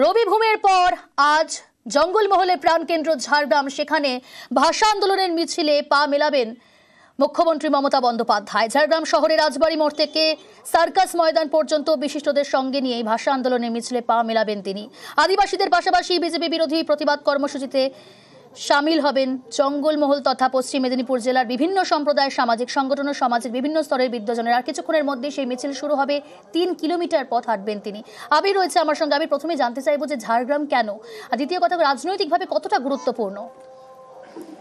রবিভূমের পর আজ জঙ্গলমহলের প্রাণকেন্দ্র ঝাড়গ্রাম, সেখানে ভাষা আন্দোলনের মিছিলে পা মেলাবেন মুখ্যমন্ত্রী মমতা বন্দ্যোপাধ্যায়। ঝাড়গ্রাম শহরের রাজবাড়ি মোড় থেকে সার্কাস ময়দান পর্যন্ত বিশিষ্টদের সঙ্গে নিয়ে ভাষা আন্দোলনের মিছিলে পা মেলাবেন তিনি। আদিবাসীদের পাশাপাশি বিজেপি বিরোধী প্রতিবাদ কর্মসূচিতে সামিল হবেন জঙ্গলমহল তথা পশ্চিম মেদিনীপুর জেলার বিভিন্ন সম্প্রদায়, সামাজিক সংগঠন ও সমাজের বিভিন্ন স্তরের বিদ্বজনের। আর কিছুক্ষণের মধ্যে সেই মিছিল শুরু হবে। 3 কিলোমিটার পথ হাঁটবেন তিনি। আবির রয়েছে আমার সঙ্গে। আমি প্রথমে জানতে চাইবো যে ঝাড়গ্রাম কেন, আর দ্বিতীয় কথা রাজনৈতিকভাবে কতটা গুরুত্বপূর্ণ।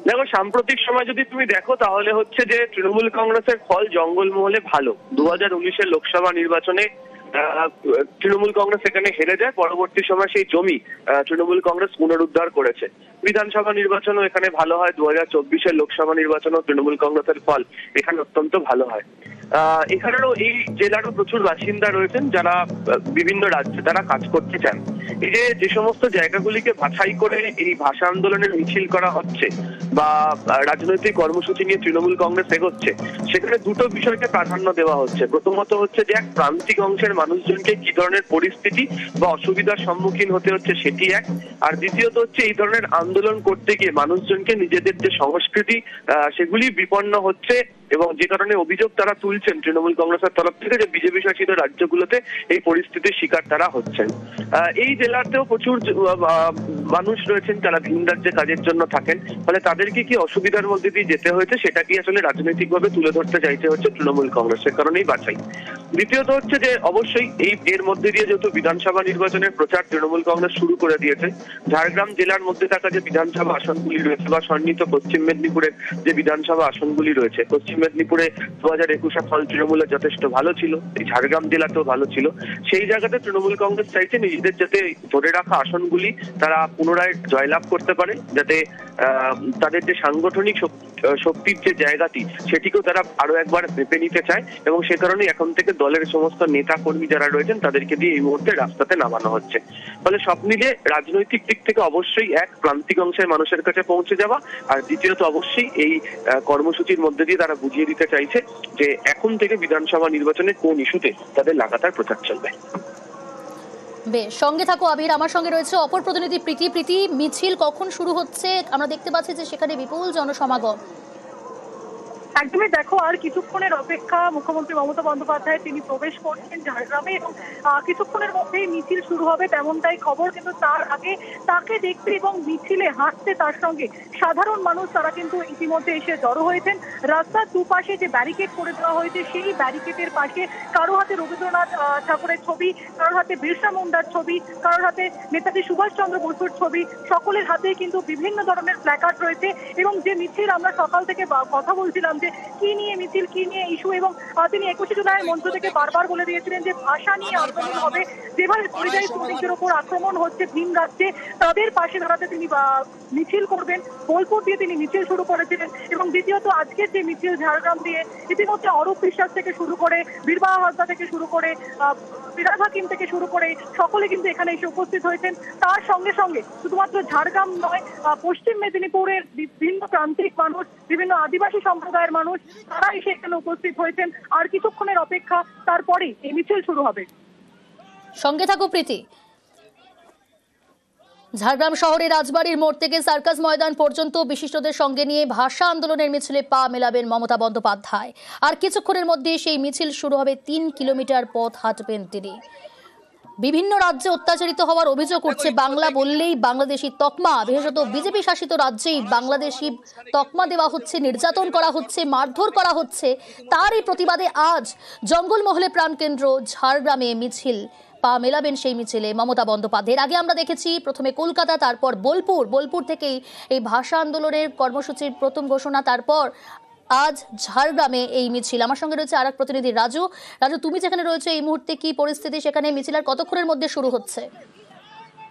দেখো, সাম্প্রতিক সময় যদি তুমি দেখো তাহলে হচ্ছে যে তৃণমূল কংগ্রেসের ফল জঙ্গলমহলে ভালো। 2019-এর লোকসভা নির্বাচনে তৃণমূল কংগ্রেস এখানে হেরে যায়। পরবর্তী সময় সেই জমি তৃণমূল কংগ্রেস পুনরুদ্ধার করেছে। বিধানসভা নির্বাচনও এখানে ভালো হয়। 2024-এর লোকসভা নির্বাচনও তৃণমূল কংগ্রেসের ফল এখানে অত্যন্ত ভালো হয়। এখানেও এই জেলারও প্রচুর বাসিন্দা রয়েছেন যারা বিভিন্ন রাজ্যে তারা কাজ করতে চান। এই যে সমস্ত জায়গাগুলিকে বাছাই করে এই ভাষা আন্দোলনের মিছিল করা হচ্ছে বা রাজনৈতিক কর্মসূচি নিয়ে তৃণমূল কংগ্রেস এগোচ্ছে, সেখানে দুটো বিষয়কে প্রাধান্য দেওয়া হচ্ছে। প্রথমত হচ্ছে যে এক প্রান্তিক অংশের মানুষজনকে কি ধরনের পরিস্থিতি বা অসুবিধার সম্মুখীন হতে হচ্ছে সেটি এক, আর দ্বিতীয়ত হচ্ছে এই ধরনের আন্দোলন করতে গিয়ে মানুষজনকে নিজেদের যে সংস্কৃতি সেগুলি বিপন্ন হচ্ছে, এবং যে কারণে অভিযোগ তারা তুলছেন তৃণমূল কংগ্রেসের তরফ থেকে যে বিজেপি শাসিত রাজ্যগুলোতে এই পরিস্থিতির শিকার তারা হচ্ছেন। এই জেলাতেও প্রচুর মানুষ রয়েছেন যারা ভিন রাজ্যে কাজের জন্য থাকেন, ফলে তাদেরকে কি অসুবিধার মধ্যে দিয়ে যেতে হয়েছে সেটা কি আসলে রাজনৈতিকভাবে তুলে ধরতে চাইছে হচ্ছে তৃণমূল কংগ্রেস, সে কারণেই বাছাই। দ্বিতীয়ত হচ্ছে যে অবশ্যই এর মধ্যে দিয়ে যেহেতু বিধানসভা নির্বাচনের প্রচার তৃণমূল কংগ্রেস শুরু করে দিয়েছে, ঝাড়গ্রাম জেলার মধ্যে থাকা যে বিধানসভা আসনগুলি রয়েছে বা সন্নিহিত পশ্চিম মেদিনীপুরের যে বিধানসভা আসনগুলি রয়েছে, পশ্চিম মেদিনীপুরে 2021-এর ফল তৃণমূলের যথেষ্ট ভালো ছিল, এই ঝাড়গ্রাম জেলাতেও ভালো ছিল। সেই জায়গাতে তৃণমূল কংগ্রেস চাইছে নিজেদের যাতে ধরে রাখা আসনগুলি তারা পুনরায় জয়লাভ করতে পারে, যাতে তাদের যে সাংগঠনিক শক্তির যে জায়গাটি সেটিকেও তারা আরো একবার ভেবে নিতে চায়, এবং সে কারণে এখন থেকে দলের সমস্ত নেতা কর্মী যারা রয়েছেন তাদেরকে দিয়ে এই মুহূর্তে রাস্তাতে নামানো হচ্ছে। ফলে সব মিলিয়ে রাজনৈতিক দিক থেকে অবশ্যই এক প্রান্তিক অংশের মানুষের কাছে পৌঁছে যাওয়া, আর দ্বিতীয়ত অবশ্যই এই কর্মসূচির মধ্যে দিয়ে তারা বুঝিয়ে দিতে চাইছে যে এখন থেকে বিধানসভা নির্বাচনে কোন ইস্যুতে তাদের লাগাতার প্রচার চলবে। বেশ, সঙ্গে থাকো আবির। আমার সঙ্গে রয়েছে অপর প্রতিনিধি প্রীতি। প্রীতি, মিছিল কখন শুরু হচ্ছে? আমরা দেখতে পাচ্ছি যে সেখানে বিপুল জনসমাগম। একদমই, দেখো আর কিছুক্ষণের অপেক্ষা। মুখ্যমন্ত্রী মমতা বন্দ্যোপাধ্যায় তিনি প্রবেশ করছেন ঝাড়গ্রামে এবং কিছুক্ষণের মধ্যেই মিছিল শুরু হবে তেমনটাই খবর। কিন্তু তার আগে তাকে দেখতে এবং মিছিলে হাঁটতে তার সঙ্গে সাধারণ মানুষ তারা কিন্তু ইতিমধ্যে এসে জড়ো হয়েছেন। রাস্তার দুপাশে যে ব্যারিকেড করে দেওয়া হয়েছে সেই ব্যারিকেডের পাশে কারো হাতে রবীন্দ্রনাথ ঠাকুরের ছবি, কারোর হাতে বিরসা মুন্ডার ছবি, কারোর হাতে নেতাজি সুভাষচন্দ্র বসুর ছবি, সকলের হাতেই কিন্তু বিভিন্ন ধরনের প্ল্যাকার্ড রয়েছে। এবং যে মিছিল আমরা সকাল থেকে কথা বলছিলাম যে কি নিয়ে মিছিল, কি নিয়ে ইস্যু, এবং তিনি 21শে জুলাই মঞ্চ থেকে বারবার বলে দিয়েছিলেন যে ভাষা নিয়ে আন্দোলন হবে। যেভাবে পরিযায়ী শ্রমিকদের উপর আক্রমণ হচ্ছে ভিন রাজ্যে, তাদের পাশে দাঁড়াতে তিনি মিছিল করবেন। বোলপুর দিয়ে তিনি মিছিল শুরু করেছিলেন। এবং দ্বিতীয়ত আজকের যে মিছিল ঝাড়গ্রাম দিয়ে ইতিমধ্যে অরূপ বিশ্বাস থেকে শুরু করে বীরবাহা হাসদা থেকে শুরু করে ফিরাজ হাকিম থেকে শুরু করে সকলে কিন্তু এখানে এসে উপস্থিত হয়েছেন। তার সঙ্গে সঙ্গে শুধুমাত্র ঝাড়গ্রাম নয়, পশ্চিম মেদিনীপুরের বিভিন্ন প্রান্তিক মানুষ, বিভিন্ন আদিবাসী সম্প্রদায়ের মানুষ তারা এসে এখানে উপস্থিত হয়েছেন। আর কিছুক্ষণের অপেক্ষা, তারপরেই এই মিছিল শুরু হবে। সঙ্গে থাকো প্রীতি। ঝাড়গ্রাম শহরের রাজবাড়ির মোড় থেকে সার্কাস ময়দান পর্যন্ত বিশিষ্টদের সঙ্গে নিয়ে ভাষা আন্দোলনের মিছিলে পা মেলাবেন মমতা বন্দ্যোপাধ্যায়। আর কিছুক্ষণের মধ্যে সেই মিছিল শুরু হবে। 3 কিলোমিটার পথ হাঁটবেন তিনি। বিভিন্ন রাজ্যে অত্যাচারিত হওয়ার অভিযোগ উঠছে। বাংলা বললেই বাংলাদেশি তকমা, বিশেষত বিজেপি শাসিত রাজ্যেই বাংলাদেশি তকমা দেওয়া হচ্ছে, নির্যাতন করা হচ্ছে, মারধর করা হচ্ছে। তারই প্রতিবাদে আজ জঙ্গলমহলে প্রাণকেন্দ্র ঝাড়গ্রামে মিছিল পা মেলাবেন। সেই মিছিলে মমতা বন্দ্যোপাধ্যায়ের আগে আমরা দেখেছি প্রথমে কলকাতা, তারপর বোলপুর থেকেই এই ভাষা আন্দোলনের কর্মসূচির প্রথম ঘোষণা, তারপর আজ ঝাড়গ্রামে এই মিছিল। আমার সঙ্গে রয়েছে আরেক প্রতিনিধি রাজু। তুমি যেখানে রয়েছে এই মুহূর্তে কি পরিস্থিতি সেখানে? মিছিল আর কতক্ষণের মধ্যে শুরু হচ্ছে?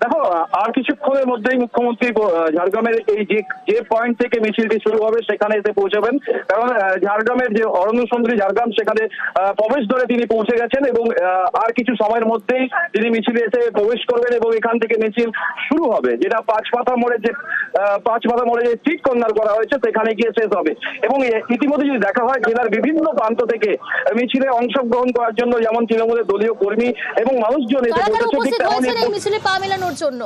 দেখো, আর কিছুক্ষণের মধ্যেই মুখ্যমন্ত্রী ঝাড়গ্রামের এই যে পয়েন্ট থেকে মিছিলটি শুরু হবে সেখানে এসে পৌঁছাবেন। কারণ ঝাড়গ্রামের যে অরণ্য সুন্দরী ঝাড়গ্রাম সেখানে প্রবেশ ধরে তিনি পৌঁছে গেছেন এবং আর কিছু সময়ের মধ্যেই তিনি মিছিলে এসে প্রবেশ করবেন এবং এখান থেকে মিছিল শুরু হবে, যেটা পাঁচমাথা মোড়ে যে স্ট্রিট কর্নার করা হয়েছে সেখানে গিয়ে শেষ হবে। এবং ইতিমধ্যে যদি দেখা হয় জেলার বিভিন্ন প্রান্ত থেকে মিছিলে অংশগ্রহণ করার জন্য যেমন তৃণমূলের দলীয় কর্মী এবং মানুষজন এসে পৌঁছেছে, ঠিক তেমনই মিছিলে পা মেলানো বাঁচানোর জন্য?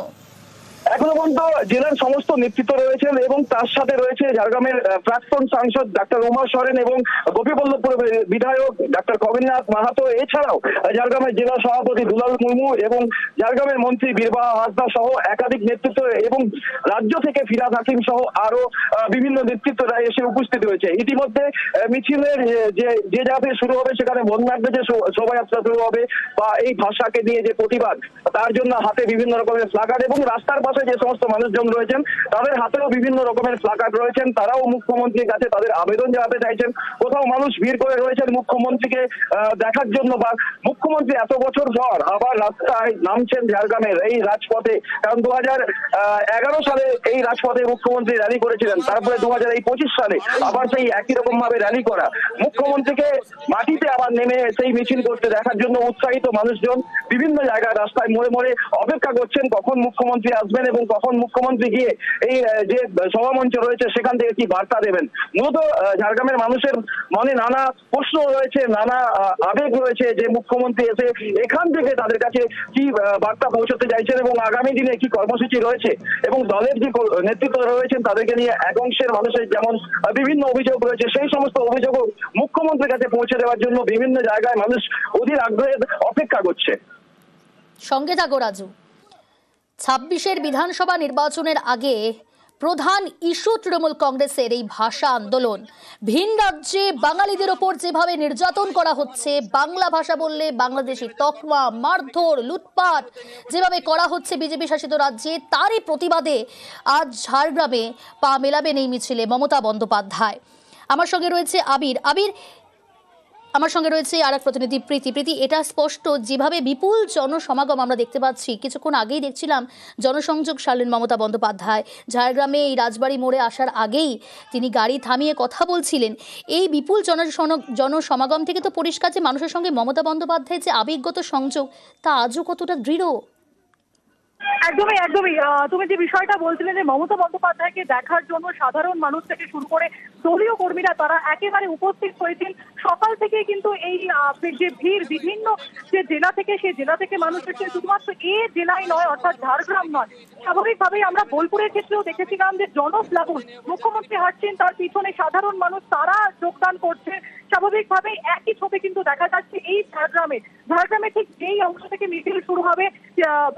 এখনো পর্যন্ত জেলার সমস্ত নেতৃত্ব রয়েছেন এবং তার সাথে রয়েছে ঝাড়গ্রামের প্রাক্তন সাংসদ ডাক্তার উমা সরেন এবং গোপীবল্লভপুরের বিধায়ক ডাক্তার কবিরনাথ মাহাতো, এছাড়াও ঝাড়গ্রামের জেলা সভাপতি দুলাল মুর্মু এবং ঝাড়গ্রামের মন্ত্রী বীরবাহা হাসদা সহ একাধিক নেতৃত্ব এবং রাজ্য থেকে ফিরাদ হাকিম সহ আরো বিভিন্ন নেতৃত্বরা এসে উপস্থিত রয়েছে। ইতিমধ্যে মিছিলের যে জায়গা থেকে শুরু হবে সেখানে বন্যাঢ্য যে শোভাযাত্রা শুরু হবে বা এই ভাষাকে নিয়ে যে প্রতিবাদ, তার জন্য হাতে বিভিন্ন রকমের প্লাকার্ড এবং রাস্তার পাশে যে সমস্ত মানুষজন রয়েছেন তাদের হাতেও বিভিন্ন রকমের প্লাকার্ড রয়েছেন। তারাও মুখ্যমন্ত্রীর কাছে তাদের আবেদন জানাতে চাইছেন। কোথাও মানুষ ভিড় করে রয়েছেন মুখ্যমন্ত্রীকে দেখার জন্য, বা মুখ্যমন্ত্রী এত বছর পর আবার রাস্তায় নামছেন ঝাড়গ্রামের এই রাজপথে। কারণ 2011 সালে এই রাজপথে মুখ্যমন্ত্রী র্যালি করেছিলেন, তারপরে 2025 সালে আবার সেই একই রকম ভাবে র্যালি করা। মুখ্যমন্ত্রীকে মাটিতে আবার নেমে সেই মিছিল করতে দেখার জন্য উৎসাহিত মানুষজন বিভিন্ন জায়গায় রাস্তায় মোড়ে মোড়ে অপেক্ষা করছেন কখন মুখ্যমন্ত্রী আসবেন এবং কখন মুখ্যমন্ত্রী গিয়ে এই যে সভামঞ্চ রয়েছে সেখান থেকে কি বার্তা দেবেন। মূলত ঝাড়গ্রামের মানুষের মনে নানা প্রশ্ন রয়েছে, নানা আবেগ রয়েছে যে মুখ্যমন্ত্রী এসে এখান থেকে তাদের কাছে কি বার্তা পৌঁছতে চাইছেন এবং আগামী দিনে কি কর্মসূচি রয়েছে এবং দলের যে নেতৃত্ব রয়েছেন তাদেরকে নিয়ে এক অংশের মানুষের যেমন বিভিন্ন অভিযোগ রয়েছে, সেই সমস্ত অভিযোগ মুখ্যমন্ত্রীর কাছে পৌঁছে দেওয়ার জন্য বিভিন্ন জায়গায় মানুষ অধীর আগ্রহে অপেক্ষা করছে। সঙ্গে থাকো রাজু। 26-এর বিধানসভা নির্বাচনের আগে প্রধান ইস্যু তৃণমূল কংগ্রেসের এই ভাষা আন্দোলন। ভিন রাজ্যে বাঙালিদের ওপর যেভাবে নির্যাতন করা হচ্ছে, বাংলা ভাষা বললে বাংলাদেশি তকমা, মারধর, লুটপাট যেভাবে করা হচ্ছে বিজেপি শাসিত রাজ্যে, তারই প্রতিবাদে আজ ঝাড়গ্রামে পা মেলাবেন এই মিছিলে মমতা বন্দ্যোপাধ্যায়। আমার সঙ্গে রয়েছে আবির। আমার সঙ্গে রয়েছে আর এক প্রতিনিধি প্রীতি। এটা স্পষ্ট যেভাবে বিপুল জনসমাগম আমরা দেখতে পাচ্ছি, কিছুক্ষণ আগেই দেখছিলাম জনসংযোগ সারলেন মমতা বন্দ্যোপাধ্যায়। ঝাড়গ্রামে এই রাজবাড়ি মোড়ে আসার আগেই তিনি গাড়ি থামিয়ে কথা বলছিলেন। এই বিপুল জনসমাগম থেকে তো পরিষ্কার যে মানুষের সঙ্গে মমতা বন্দ্যোপাধ্যায়ের যে আবেগগত সংযোগ তা আজও কতটা দৃঢ়। একদমই তুমি যে বিষয়টা বলছিলেন যে মমতা বন্দ্যোপাধ্যায়কে দেখার জন্য সাধারণ মানুষ থেকে শুরু করে দলীয় কর্মীরা তারা একেবারে উপস্থিত হয়েছেন। সকাল থেকে কিন্তু এই যে ভিড় বিভিন্ন যে জেলা থেকে, সেই জেলা থেকে মানুষ এসে শুধুমাত্র এই জেলায় নয়, অর্থাৎ ঝাড়গ্রাম নয়, স্বাভাবিকভাবেই আমরা বোলপুরের ক্ষেত্রেও দেখেছিলাম যে জনপ্লাবন, মুখ্যমন্ত্রী হাঁটছেন তার পিছনে সাধারণ মানুষ তারা যোগদান করছে। স্বাভাবিকভাবেই একই ছবি কিন্তু দেখা যাচ্ছে এই ঝাড়গ্রামে ঠিক যেই অংশ থেকে মিছিল শুরু হবে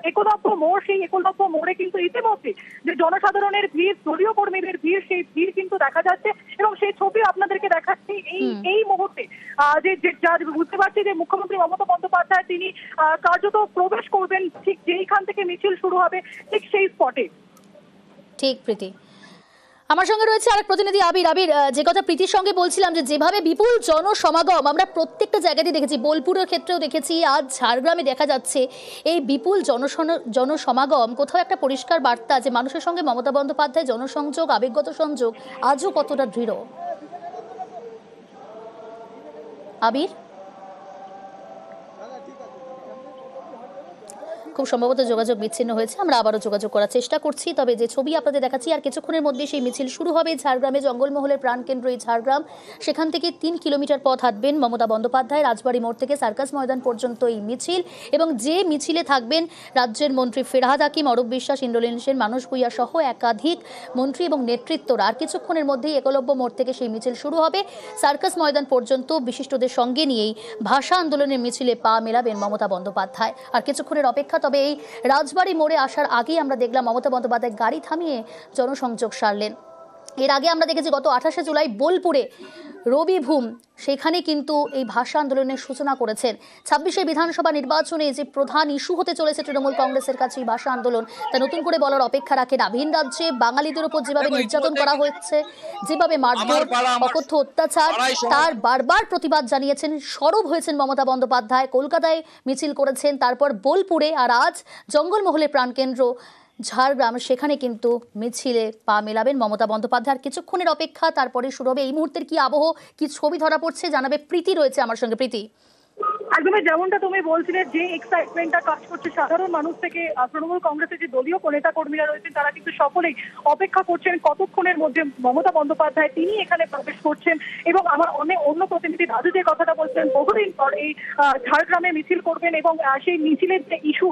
একলব্য মোড়, সেই একলব্য মোড়ে কিন্তু ইতিমধ্যে যে জনসাধারণের ভিড়, দলীয় কর্মীদের ভিড়, সেই ভিড় কিন্তু দেখা যাচ্ছে এবং সেই ছবি আপনাদেরকে দেখাচ্ছি এই মুহূর্তে। যা বুঝতে পারছি যে মুখ্যমন্ত্রী মমতা বন্দ্যোপাধ্যায় তিনি কার্যত প্রবেশ করবেন ঠিক যেইখান থেকে মিছিল শুরু হবে ঠিক সেই স্পটে। ঠিক প্রীতি, আমার সঙ্গে রয়েছে আরেক প্রতিনিধি আবির। যে কথা প্রীতির সঙ্গে বলছিলাম যে যেভাবে বিপুল জনসমাগম আমরা প্রত্যেকটা জায়গাতেই দেখেছি, বোলপুরের ক্ষেত্রেও দেখেছি, আজ ঝাড়গ্রামে দেখা যাচ্ছে এই বিপুল জনসমাগম কোথাও একটা পরিষ্কার বার্তা যে মানুষের সঙ্গে মমতা বন্দ্যোপাধ্যায় জনসংযোগ, আবেগগত সংযোগ আজও কতটা দৃঢ়। আবির, খুব সম্ভবত যোগাযোগ বিচ্ছিন্ন হয়েছে, আমরা আবারও যোগাযোগ করার চেষ্টা করছি। তবে যে ছবি আপনাদের দেখাচ্ছি আর কিছুক্ষণের মধ্যে সেই মিছিল শুরু হবে ঝাড়গ্রামে। জঙ্গলমহলের প্রাণকেন্দ্র এই ঝাড়গ্রাম, সেখান থেকে 3 কিলোমিটার পথ হাঁটবেন মমতা বন্দ্যোপাধ্যায়। রাজবাড়ি মোড় থেকে সার্কাস ময়দান পর্যন্ত এই মিছিল, এবং যে মিছিলে থাকবেন রাজ্যের মন্ত্রী ফিরহাদ হাকিম, অরূপ বিশ্বাস, ইন্দ্রনীল সেন, মানস ভূঁইয়া সহ একাধিক মন্ত্রী এবং নেতৃত্বরা। আর কিছুক্ষণের মধ্যেই একলব্য মোড় থেকে সেই মিছিল শুরু হবে সার্কাস ময়দান পর্যন্ত। বিশিষ্টদের সঙ্গে নিয়েই ভাষা আন্দোলনের মিছিলে পা মেলাবেন মমতা বন্দ্যোপাধ্যায়। আর কিছুক্ষণের অপেক্ষা। তবে এই রাজবাড়ি মোড়ে আসার আগেই আমরা দেখলাম মমতা বন্দ্যোপাধ্যায় গাড়ি থামিয়ে জনসংযোগ সারলেন। এর আগে আমরা দেখেছি গত 28শে জুলাই বোলপুরে রবি ভূম সেখানে কিন্তু এই ভাষা আন্দোলনের সূচনা করেছেন। 26-এর বিধানসভা নির্বাচনে যে প্রধান ইস্যু হতে চলেছে তৃণমূল কংগ্রেসের কাছে এই ভাষা আন্দোলন, তা নতুন করে বলার অপেক্ষা রাখে না। ভিন রাজ্যে বাঙালিদের উপর যেভাবে নির্যাতন করা হচ্ছে, যেভাবে মারধর, অকথ্য অত্যাচার, তার বারবার প্রতিবাদ জানিয়েছেন, সরব হয়েছেন মমতা বন্দ্যোপাধ্যায়। কলকাতায় মিছিল করেছেন, তারপর বোলপুরে, আর আজ জঙ্গলমহলের প্রাণকেন্দ্র ঝাড়গ্রাম, সেখানে কিন্তু মিছিলে পা মেলাবেন মমতা বন্দ্যোপাধ্যায়। কিছুক্ষণের অপেক্ষা, তারপরে শুরু হবে। এই মুহূর্তের কি আবহ, কি ছবি ধরা পড়ছে জানাবে প্রীতি, রয়েছে আমার সঙ্গে। প্রীতি, একদমই যেমনটা তুমি বলছিলে, যে এক্সাইটমেন্টটা কাজ করছে সাধারণ মানুষ থেকে তৃণমূল কংগ্রেসের যে দলীয় নেতা কর্মীরা রয়েছেন তারা কিন্তু সকলেই অপেক্ষা করছেন কতক্ষণের মধ্যে মমতা বন্দ্যোপাধ্যায় তিনি এখানে প্রবেশ করছেন। এবং আমার অন্য প্রতিনিধি রাজু যে কথাটা বলছেন, বহুদিন পর এই ঝাড়গ্রামে মিছিল করবেন এবং সেই মিছিলের যে ইস্যু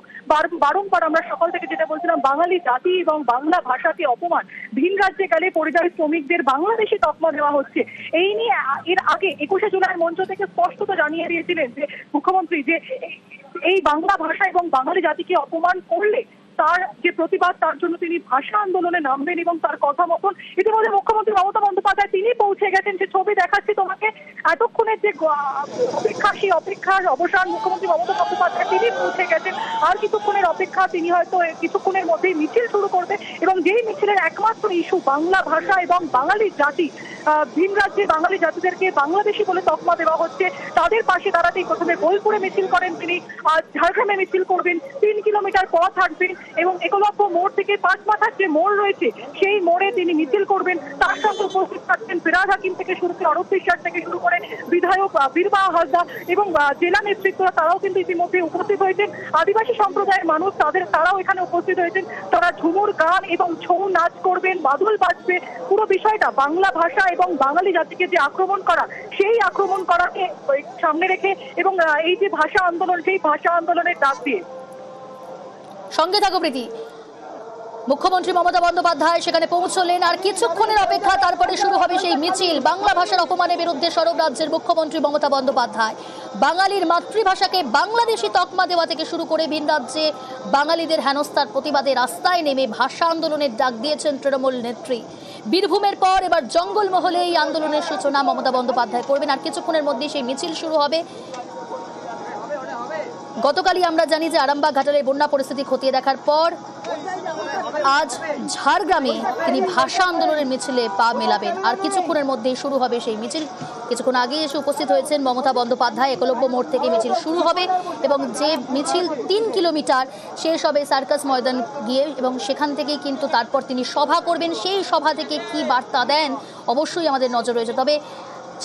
বারংবার আমরা সকাল থেকে যেটা বলছিলাম, বাঙালি জাতি এবং বাংলা ভাষাকে অপমান, ভিন রাজ্যে গেলে পরিযায়ী শ্রমিকদের বাংলাদেশি তকমা দেওয়া হচ্ছে, এই নিয়ে এর আগে 21শে জুলাই মঞ্চ থেকে স্পষ্টত জানিয়ে দিয়েছিলেন যে মুখ্যমন্ত্রী যে এই বাংলা ভাষা এবং বাঙালি জাতিকে অপমান করলে তার যে প্রতিবাদ, তার জন্য তিনি ভাষা আন্দোলনে নামবেন। এবং তার কথা মতন ইতিমধ্যে মুখ্যমন্ত্রী মমতা বন্দ্যোপাধ্যায় তিনি পৌঁছে গেছেন। যে ছবি দেখাচ্ছি তোমাকে, এতক্ষণের যে অপেক্ষা, সেই অপেক্ষার অবসান মুখ্যমন্ত্রী মমতা বন্দ্যোপাধ্যায় তিনি পৌঁছে গেছেন। আর কিছুক্ষণের অপেক্ষা, তিনি হয়তো কিছুক্ষণের মধ্যেই মিছিল শুরু করবে এবং যেই মিছিলের একমাত্র ইস্যু বাংলা ভাষা এবং বাঙালি জাতি, ভিন রাজ্যে বাঙালি জাতিদেরকে বাংলাদেশি বলে তকমা দেওয়া হচ্ছে, তাদের পাশে দাঁড়াতেই প্রথমে বোলপুরে মিছিল করেন তিনি, ঝাড়গ্রামে মিছিল করবেন, 3 কিলোমিটার পথ হাঁটবেন এবং একলব্য মোড় থেকে পাঁচমাথার যে মোড় রয়েছে সেই মোড়ে তিনি মিছিল করবেন। তার সঙ্গে উপস্থিত থাকছেন ফিরাজ হাকিম থেকে শুরু করে অরূপ বিশ্বাস থেকে শুরু করে বিধায়ক বীরবাহা হাসদা এবং জেলা নেতৃত্বরা তারাও কিন্তু ইতিমধ্যে উপস্থিত হয়েছেন। আদিবাসী সম্প্রদায়ের মানুষ তারাও এখানে উপস্থিত হয়েছেন। তারা ঝুমুর গান এবং ছৌ নাচ করবেন, বাদল বাজবে। পুরো বিষয়টা বাংলা ভাষা এবং বাঙালি জাতিকে যে আক্রমণ করা, সেই আক্রমণ করাকে সামনে রেখে এবং এই যে ভাষা আন্দোলন, সেই ভাষা আন্দোলনের ডাক দিয়ে। সঙ্গে থাকো প্রীতি। মুখ্যমন্ত্রী মমতা বন্দ্যোপাধ্যায় সেখানে পৌঁছলেন, আর কিছুক্ষণের অপেক্ষা, তারপরে শুরু হবে সেই মিছিল। বাংলা ভাষার অপমানের বিরুদ্ধে সরব রাজ্যের মুখ্যমন্ত্রী মমতা বন্দ্যোপাধ্যায়। বাঙালির মাতৃভাষাকে বাংলাদেশি তকমা দেওয়া থেকে শুরু করে ভিন রাজ্যে বাঙালিদের হেনস্থার প্রতিবাদে রাস্তায় নেমে ভাষা আন্দোলনের ডাক দিয়েছেন তৃণমূল নেত্রী। বীরভূমের পর এবার জঙ্গলমহলে এই আন্দোলনের সূচনা মমতা বন্দ্যোপাধ্যায় করবেন, আর কিছুক্ষণের মধ্যেই সেই মিছিল শুরু হবে। গতকালই আমরা জানি যে আরামবাগ ঘাটালের বন্যা পরিস্থিতি খতিয়ে দেখার পর আজ ঝাড়গ্রামে তিনি ভাষা আন্দোলনের মিছিলে পা মেলাবেন, আর কিছুক্ষণের মধ্যেই শুরু হবে সেই মিছিল। কিছুক্ষণ আগে এসে উপস্থিত হয়েছেন মমতা বন্দ্যোপাধ্যায়। একলব্য মোড় থেকে মিছিল শুরু হবে এবং যে মিছিল 3 কিলোমিটার শেষ হবে সার্কাস ময়দান গিয়ে, এবং সেখান থেকেই কিন্তু তারপর তিনি সভা করবেন। সেই সভা থেকে কি বার্তা দেন অবশ্যই আমাদের নজর রয়েছে। তবে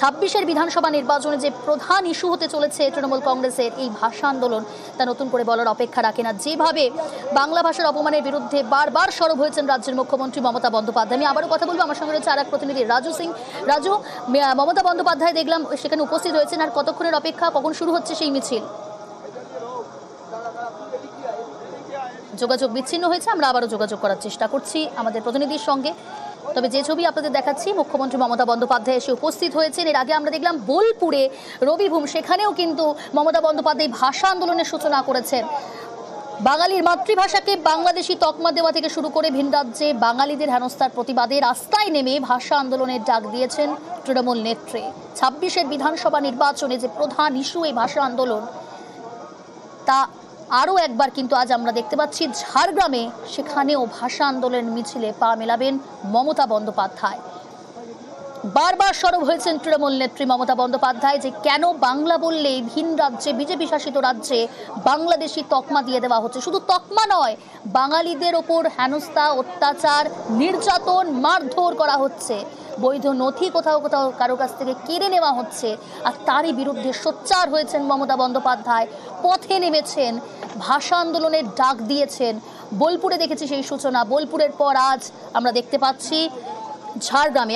26-এর বিধানসভা নির্বাচনে যে প্রধান ইস্যু হতে চলেছে তৃণমূল কংগ্রেসের এই ভাষা আন্দোলন, তা নতুন করে বলার অপেক্ষা রাখে না। যেভাবে বাংলা ভাষার অপমানের বিরুদ্ধে বারবার সরব হয়েছেন রাজ্যের মুখ্যমন্ত্রী মমতা বন্দ্যোপাধ্যায়। আমি আবারও কথা বলবো, আমার সঙ্গে রয়েছে আর এক প্রতিনিধি রাজু সিং। রাজু, মমতা বন্দ্যোপাধ্যায় দেখলাম সেখানে উপস্থিত হয়েছেন, আর কতক্ষণের অপেক্ষা, কখন শুরু হচ্ছে সেই মিছিল? যোগাযোগ বিচ্ছিন্ন হয়েছে, আমরা আবারও যোগাযোগ করার চেষ্টা করছি আমাদের প্রতিনিধির সঙ্গে। তবে যে ছবি আপনাদের দেখাচ্ছি, মুখ্যমন্ত্রী মমতা বন্দ্যোপাধ্যায় এসে উপস্থিত হয়েছেন। এর আগে আমরা দেখলাম বোলপুরে রবিভূম, সেখানেও কিন্তু মমতা বন্দ্যোপাধ্যায় ভাষা আন্দোলনের সূচনা করেছেন। বাঙালির মাতৃভাষাকে বাংলাদেশি তকমা দেওয়া থেকে শুরু করে ভিন রাজ্যে বাঙালিদের হেনস্থার প্রতিবাদে রাস্তায় নেমে ভাষা আন্দোলনের ডাক দিয়েছেন তৃণমূল নেত্রী। 26-এর বিধানসভা নির্বাচনে যে প্রধান ইস্যু এই ভাষা আন্দোলন, তা আরও একবার কিন্তু আজ আমরা দেখতে পাচ্ছি ঝাড়গ্রামে, সেখানেও ভাষা আন্দোলনের মিছিলে পা মেলাবেন মমতা বন্দ্যোপাধ্যায়। বারবার সরব হয়েছেন তৃণমূল নেত্রী মমতা বন্দ্যোপাধ্যায় যে কেন বাংলা বললেই ভিন রাজ্যে, বিজেপি শাসিত রাজ্যে বাংলাদেশি তকমা দিয়ে দেওয়া হচ্ছে। শুধু তকমা নয়, বাঙালিদের ওপর হেনস্থা, অত্যাচার, নির্যাতন, মারধর করা হচ্ছে, বৈধ নথি কোথাও কোথাও কারো কাছ থেকে কেড়ে নেওয়া হচ্ছে। আর তারই বিরুদ্ধে সোচ্চার হয়েছেন মমতা বন্দ্যোপাধ্যায়, পথে নেমেছেন, ভাষা আন্দোলনের ডাক দিয়েছেন। বোলপুরে দেখেছি সেই সূচনা, বোলপুরের পর আজ আমরা দেখতে পাচ্ছি ঝাড়গ্রামে।